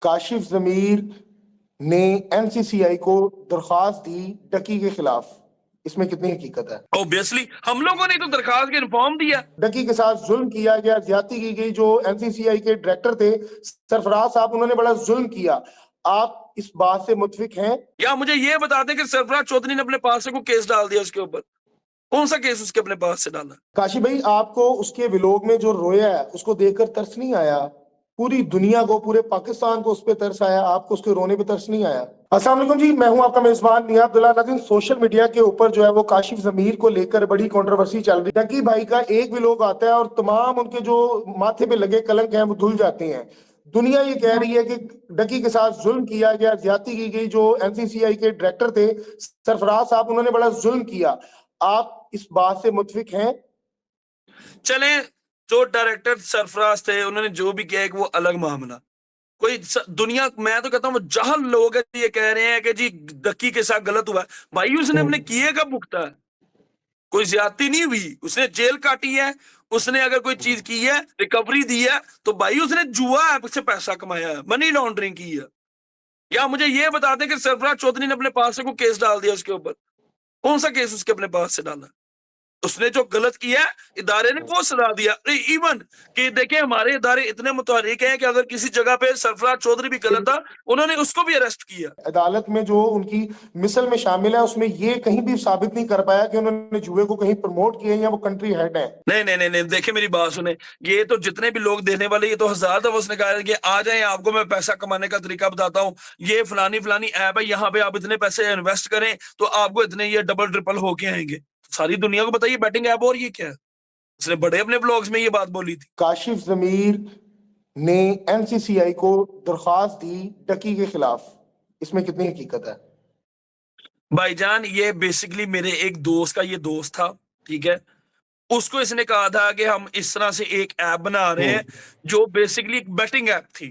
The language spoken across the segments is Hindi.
काशिफ जमीर ने एनसीसीआई को दरखास्त दी डकी के खिलाफ, इसमें कितनी हकीकत है? ऑब्वियसली हम लोगों ने तो दरखास्त के इन्फॉर्म दिया। डकी के साथ जुल्म किया गया, ज्यादती की गई। जो एनसीसीआई के डायरेक्टर थे सरफराज साहब, उन्होंने बड़ा जुल्म किया। आप इस बात से मुतफिक हैं? या मुझे ये बता दें कि सरफराज चौधरी ने अपने पास से कोई केस डाल दिया उसके ऊपर? कौन सा केस उसके अपने पास से डाला? काशी भाई, आपको उसके विलोक में जो रोया है उसको देखकर तरस नहीं आया? पूरी दुनिया को, पूरे पाकिस्तान को उस पर तरस आया, आपको उसके रोने पे तरस नहीं आया? अस्सलाम वालेकुम जी, मैं हूं आपका मेजबान मियां अब्दुल्ला नाज़रीन। सोशल मीडिया के ऊपर जो है वो काशिफ जमीर को लेकर बड़ी कंट्रोवर्सी चल रही है। डकी भाई का एक विलोक आता है और तमाम उनके जो माथे पे लगे कलंक हैं वो धुल जाते हैं। दुनिया ये कह रही है कि डकी के साथ जुल्म किया गया, ज्यादती की गई। जो एनसीसीआई के डायरेक्टर थे सरफराज साहब, उन्होंने बड़ा जुल्म किया। आप इस बात से मुतफिक हैं? चले, जो डायरेक्टर सरफराज थे उन्होंने जो भी किया एक वो अलग मामला। दुनिया, मैं तो कहता हूँ जहां लोग ये कह रहे हैं कि जी डक्की के साथ गलत हुआ है, भाई उसने अपने किए का भुगता है। कोई ज्यादती नहीं हुई, उसने जेल काटी है। उसने अगर कोई चीज की है, रिकवरी दी है, तो भाई उसने जुआ ऐप से पैसा कमाया है, मनी लॉन्ड्रिंग की है। या मुझे ये बता दें कि सरफराज चौधरी ने अपने पास से कोई केस डाल दिया उसके ऊपर? कौन सा केस उसके अपने पास से डाला? उसने जो गलत किया इदारे ने वो सजा दिया। इवन कि देखिए हमारे इदारे इतने मुतहरिक हैं कि अगर किसी जगह पे सरफराज चौधरी भी गलत था, उन्होंने उसको भी अरेस्ट किया। अदालत में जो उनकी मिसल में शामिल है उसमें ये कहीं भी साबित नहीं कर पाया कि उन्होंने जुए को कहीं प्रमोट किया या वो कंट्री हेड है। नहीं नहीं नहीं नहीं, देखिए मेरी बात सुने। ये तो जितने भी लोग देने वाले, ये तो हजार दफा उसने कहा है कि आ जाए, आपको मैं पैसा कमाने का तरीका बताता हूँ। ये फलानी फलानी ऐप है, यहाँ पे आप इतने पैसे इन्वेस्ट करें तो आपको इतने ये डबल ट्रिपल होके आएंगे। सारी दुनिया को बताइए बैटिंग ऐप और ये क्या है। उसने बड़े अपने ब्लॉग्स में ये बात बोली थी। काशिफ जमीर ने एनसीसीआई को दरखास्त दी डकी के खिलाफ, इसमें कितनी हकीकत है? भाईजान, ये बेसिकली मेरे एक दोस्त का ये दोस्त था, ठीक है। उसको इसने कहा था कि हम इस तरह से एक ऐप बना रहे हैं जो बेसिकली एक बेटिंग ऐप थी।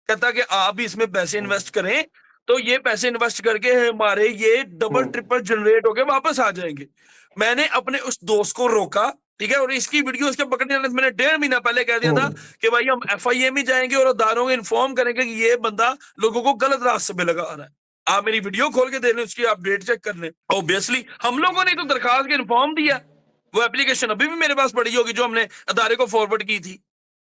कहता कि आप भी इसमें पैसे इन्वेस्ट करें, तो ये पैसे इन्वेस्ट करके हमारे ये डबल ट्रिपल जनरेट होके वापस आ जाएंगे। मैंने अपने उस दोस्त को रोका, ठीक है, और इसकी वीडियो इसके पकड़ने वाले मैंने 1.5 महीना पहले कह दिया था कि भाई हम एफआईए में जाएंगे और अदारों को इन्फॉर्म करेंगे कि ये बंदा लोगों को गलत रास्ते पे लगा रहा है। आप मेरी वीडियो खोल के देख लें, उसकी अपडेट चेक कर लें। ऑब्वियसली हम लोगों ने तो दरखास्त के इन्फॉर्म दिया। वो एप्लीकेशन अभी भी मेरे पास पड़ी होगी जो हमने अदारे को फॉरवर्ड की थी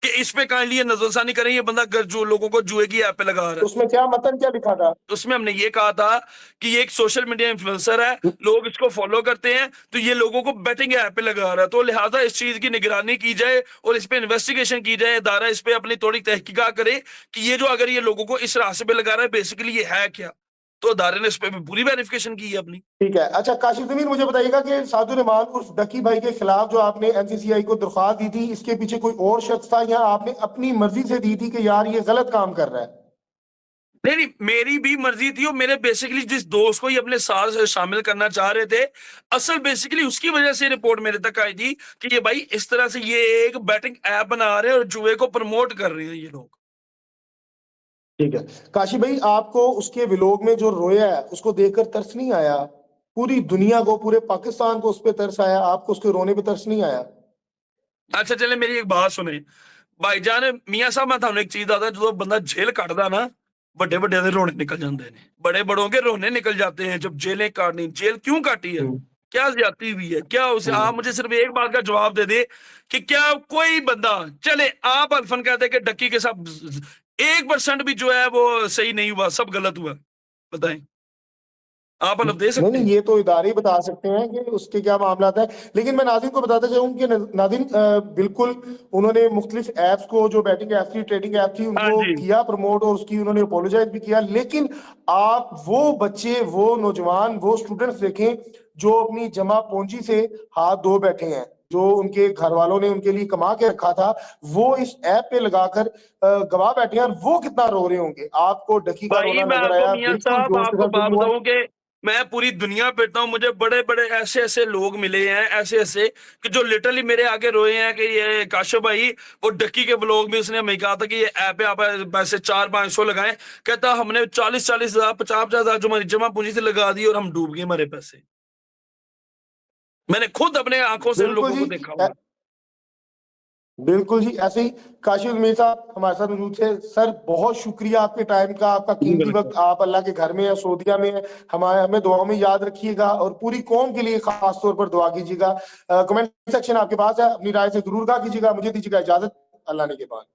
कि इस पे काइंडली ये नजरसानी करें, ये बंदा जो लोगों को जुए की ऐप पे लगा रहा तो है। उसमें क्या मतन क्या लिखा था? उसमें हमने ये कहा था कि ये एक सोशल मीडिया इन्फ्लुएंसर है, लोग इसको फॉलो करते हैं, तो ये लोगों को बेटिंग ऐप पे लगा रहा है, तो लिहाजा इस चीज की निगरानी की जाए और इस पे इन्वेस्टिगेशन की जाए। अदारा इस पे अपनी थोड़ी तहकीकात करे कि ये जो अगर ये लोगों को इस रास्ते पे लगा रहा है बेसिकली ये है क्या। तो अदारे ने इस पे भी पूरी वेरिफिकेशन की है अपनी। ठीक है। अच्छा काशिफ जमीर, मुझे बताइएगा कि सादुर रहमान उर्फ डकी भाई के खिलाफ जो आपने एनसीसीआई को दरखास्त दी थी, इसके पीछे कोई और शख्स था या आपने अपनी मर्जी से दी थी कि यार ये गलत काम कर रहा है? नहीं नहीं, मेरी भी मर्जी थी और मेरे बेसिकली जिस दोस्त को ये अपने साथ शामिल करना चाह रहे थे, असल बेसिकली उसकी वजह से रिपोर्ट मेरे तक आई थी कि ये भाई इस तरह से ये एक बैटिंग ऐप बना रहे हैं और जुए को प्रमोट कर रहे हैं ये लोग। ठीक है। काशी भाई, आपको उसके विलोक में जो रोया है उसको देखकर तरस नहीं आया? पूरी दुनिया को, पूरे पाकिस्तान को उस पर तरस आया, आपको उसके रोने पे तरस नहीं आया? अच्छा चले, मेरी एक बात सुने भाईजान मियां साहब, मैं थानू एक चीज दसदा, जो बंदा जेल कटदा ना, बड़े बड़े दे रोने निकल जाते हैं, बड़े बड़ों के रोने निकल जाते हैं जब जेलें काटनी। जेल क्यों काटी है? हम्म। क्या ज्यादती हुई है? क्या उसे, आप मुझे सिर्फ एक बात का जवाब दे दे कि क्या कोई बंदा, चले आप अल्फन कहते कि डक्की के साथ 1% भी जो है वो सही नहीं हुआ, सब गलत हुआ, बताएं, आप हलफ दे नहीं सकते नहीं, हैं? ये तो इदारे ही बता सकते हैं कि उसके क्या मामला है। लेकिन मैं नाज़रीन को बताता चाहूँ कि नाज़रीन, बिल्कुल उन्होंने मुख्तलिफ ऐप्स को, जो बैटिंग ऐप थी, ट्रेडिंग ऐप थी, हाँ उनको जी। किया प्रमोट और उसकी उन्होंने अपोलोजाइज भी किया। लेकिन आप वो बच्चे, वो नौजवान, वो स्टूडेंट्स देखें जो अपनी जमा पूंजी से हाथ धो बैठे हैं, जो उनके घर वालों ने उनके लिए कमा के रखा था, वो इस ऐप पे लगाकर गवा बैठे हैं, और वो कितना रो रहे होंगे। आपको डकी का भाई रोना मैं नजर आपको आया, मियां बिल्कुल साहब जो उसके आपको साथ बात जुल्म हुआ। बताऊं कि मैं पूरी दुनिया फिरता हूं, मुझे बड़े बड़े ऐसे ऐसे लोग मिले हैं, ऐसे ऐसे कि जो लिटरली मेरे आगे रोए हैं कि ये काशो भाई, वो डक्की के ब्लॉग में उसने हमें कहा था कि ये ऐप है, आप पैसे 400-500 लगाएं। कहता हमने 40-40 हज़ार 50-50 हज़ार जो हमारी जमा पूंजी से लगा दी और हम डूब गए हमारे पैसे। मैंने खुद अपने आंखों से उन बिल्कुल लोगों जी। को देखा हुआ है। बिल्कुल जी, ऐसे ही काशिफ मीर साहब हमारे साथ मौजूद थे। सर बहुत शुक्रिया आपके टाइम का, आपका जी कीमती वेलकम। वक़्त। आप अल्लाह के घर में हैं, सऊदीया में हैं। हमें दुआओं में याद रखिएगा और पूरी कौम के लिए ख़ास तौर पर दुआ कीजिएगा। कमेंट सेक्शन आपके पास है, अपनी राय से ज़रूर कहा कीजिएगा। मुझे दीजिएगा इजाज़त, अल्लाह ने के बाद।